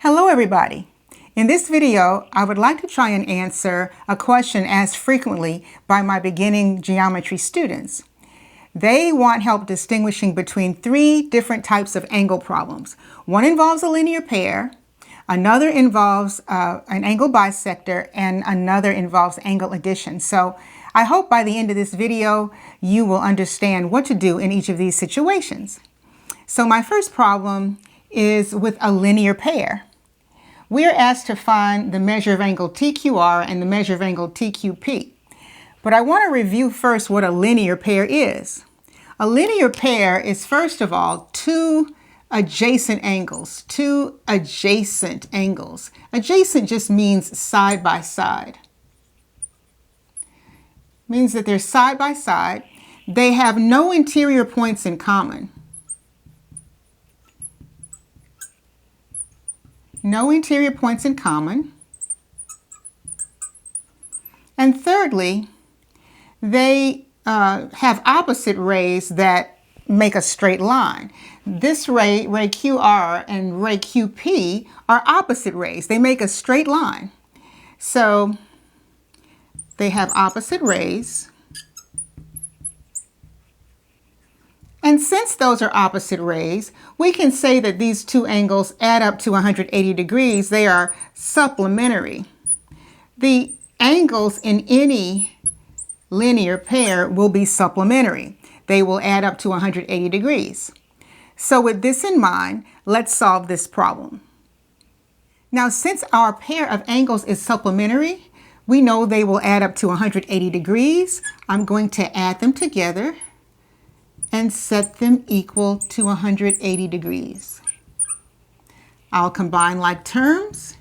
Hello everybody! In this video, I would like to try and answer a question asked frequently by my beginning geometry students. They want help distinguishing between three different types of angle problems. One involves a linear pair, another involves an angle bisector, and another involves angle addition. So I hope by the end of this video, you will understand what to do in each of these situations. So my first problem is with a linear pair. We are asked to find the measure of angle TQR and the measure of angle TQP. But I want to review first what a linear pair is. A linear pair is, first of all, two adjacent angles. Adjacent just means side by side. Means that they're side by side. They have no interior points in common. No interior points in common. And thirdly, they have opposite rays that make a straight line. This ray QR and ray QP are opposite rays. They make a straight line. So they have opposite rays. And since those are opposite rays, we can say that these two angles add up to 180 degrees. They are supplementary. The angles in any linear pair will be supplementary. They will add up to 180 degrees. So with this in mind, let's solve this problem. Now, since our pair of angles is supplementary, we know they will add up to 180 degrees. I'm going to add them together and set them equal to 180 degrees. I'll combine like terms.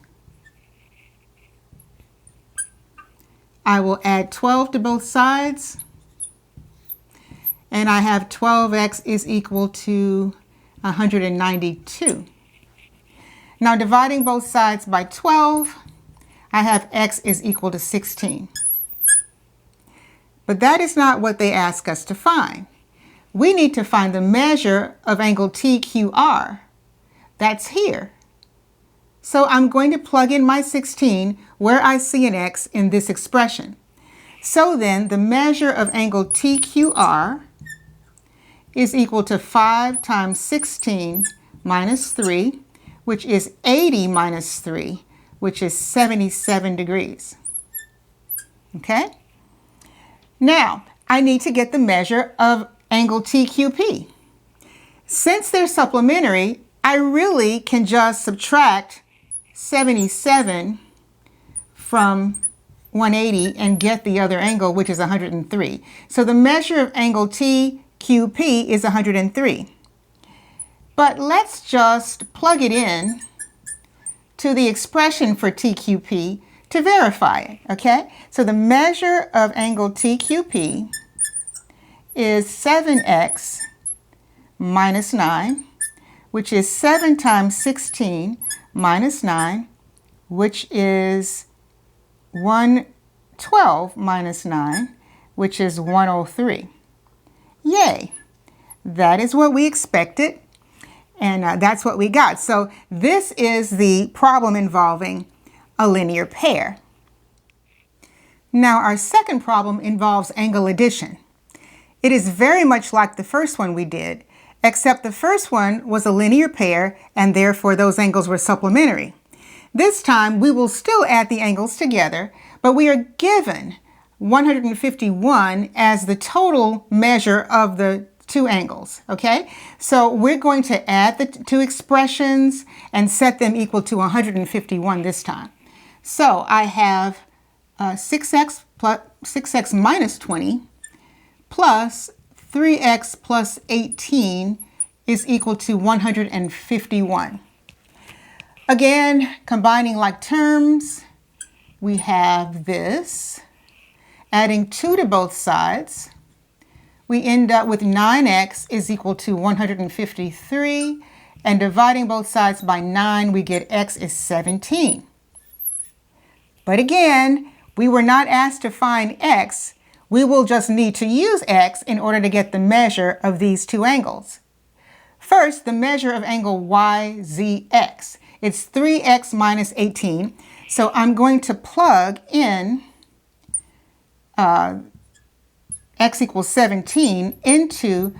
I will add 12 to both sides. And I have 12x is equal to 192. Now dividing both sides by 12, I have x is equal to 16. But that is not what they ask us to find. We need to find the measure of angle TQR. That's here. So I'm going to plug in my 16 where I see an x in this expression. So then the measure of angle TQR is equal to 5 times 16 minus 3, which is 80 minus 3, which is 77 degrees. Okay? Now, I need to get the measure of angle TQP. Since they're supplementary, I really can just subtract 77 from 180 and get the other angle, which is 103. So the measure of angle TQP is 103. But let's just plug it in to the expression for TQP to verify it, okay? So the measure of angle TQP is 7x minus 9, which is 7 times 16 minus 9, which is 112 minus 9, which is 103. Yay! That is what we expected, and that's what we got. So this is the problem involving a linear pair. Now our second problem involves angle addition. It is very much like the first one we did, except the first one was a linear pair and therefore those angles were supplementary. This time we will still add the angles together, but we are given 151 as the total measure of the two angles, okay? So we're going to add the two expressions and set them equal to 151 this time. So I have 6x minus 20 plus 3x plus 18 is equal to 151. Again, combining like terms, we have this. Adding 2 to both sides, we end up with 9x is equal to 153. And dividing both sides by 9, we get x is 17. But again, we were not asked to find x. We will just need to use x in order to get the measure of these two angles. First, the measure of angle YZX It's 3x minus 18. So I'm going to plug in x equals 17 into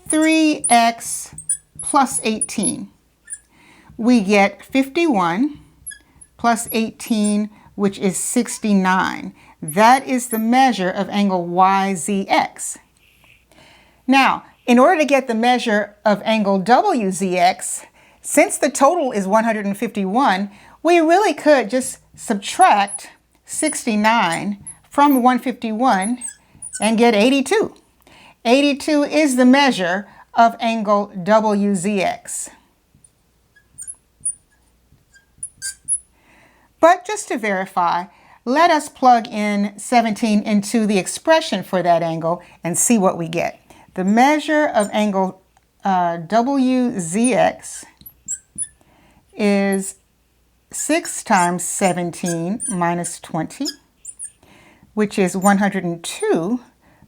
3x plus 18. We get 51 plus 18, which is 69. That is the measure of angle YZX. Now, in order to get the measure of angle WZX, since the total is 151, we really could just subtract 69 from 151 and get 82. 82 is the measure of angle WZX. But just to verify, let us plug in 17 into the expression for that angle and see what we get. The measure of angle WZX is 6 times 17 minus 20, which is 102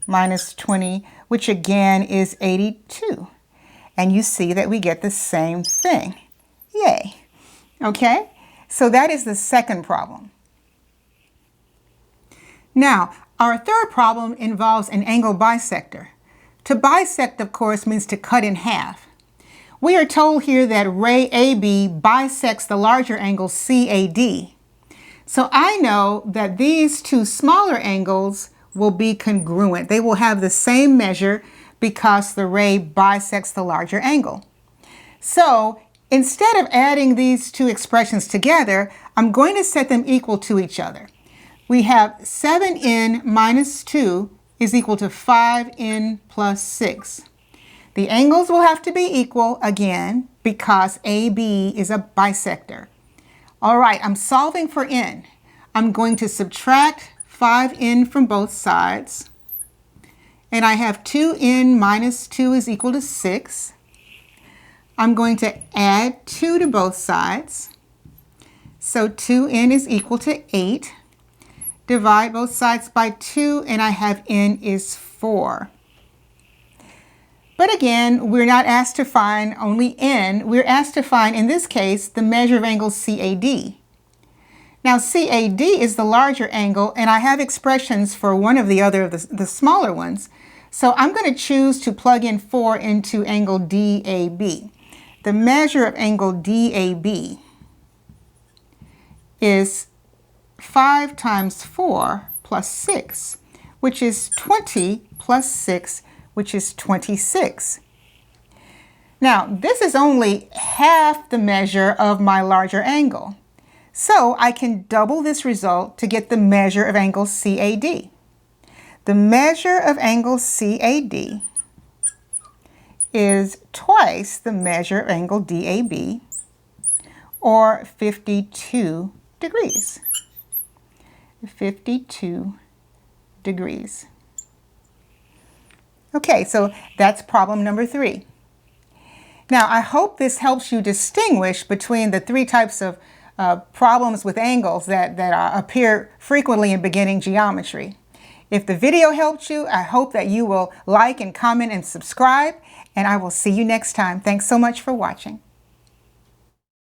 minus 20, which again is 82. And you see that we get the same thing. Yay. Okay, so that is the second problem. Now, our third problem involves an angle bisector. To bisect, of course, means to cut in half. We are told here that ray AB bisects the larger angle CAD. So I know that these two smaller angles will be congruent. They will have the same measure because the ray bisects the larger angle. So instead of adding these two expressions together, I'm going to set them equal to each other. We have 7n minus 2 is equal to 5n plus 6. The angles will have to be equal again because AB is a bisector. All right, I'm solving for n. I'm going to subtract 5n from both sides. And I have 2n minus 2 is equal to 6. I'm going to add 2 to both sides. So 2n is equal to 8. Divide both sides by 2, and I have n is 4. But again, we're not asked to find only n. We're asked to find, in this case, the measure of angle CAD. Now, CAD is the larger angle, and I have expressions for one of the other of the smaller ones. So I'm going to choose to plug in 4 into angle DAB. The measure of angle DAB is 5 times 4 plus 6, which is 20 plus 6, which is 26. Now, this is only half the measure of my larger angle. So I can double this result to get the measure of angle CAD. The measure of angle CAD is twice the measure of angle DAB, or 52 degrees. 52 degrees. Okay, so that's problem number 3. Now, I hope this helps you distinguish between the 3 types of problems with angles that appear frequently in beginning geometry. If the video helped you, I hope that you will like and comment and subscribe, and I will see you next time. Thanks so much for watching.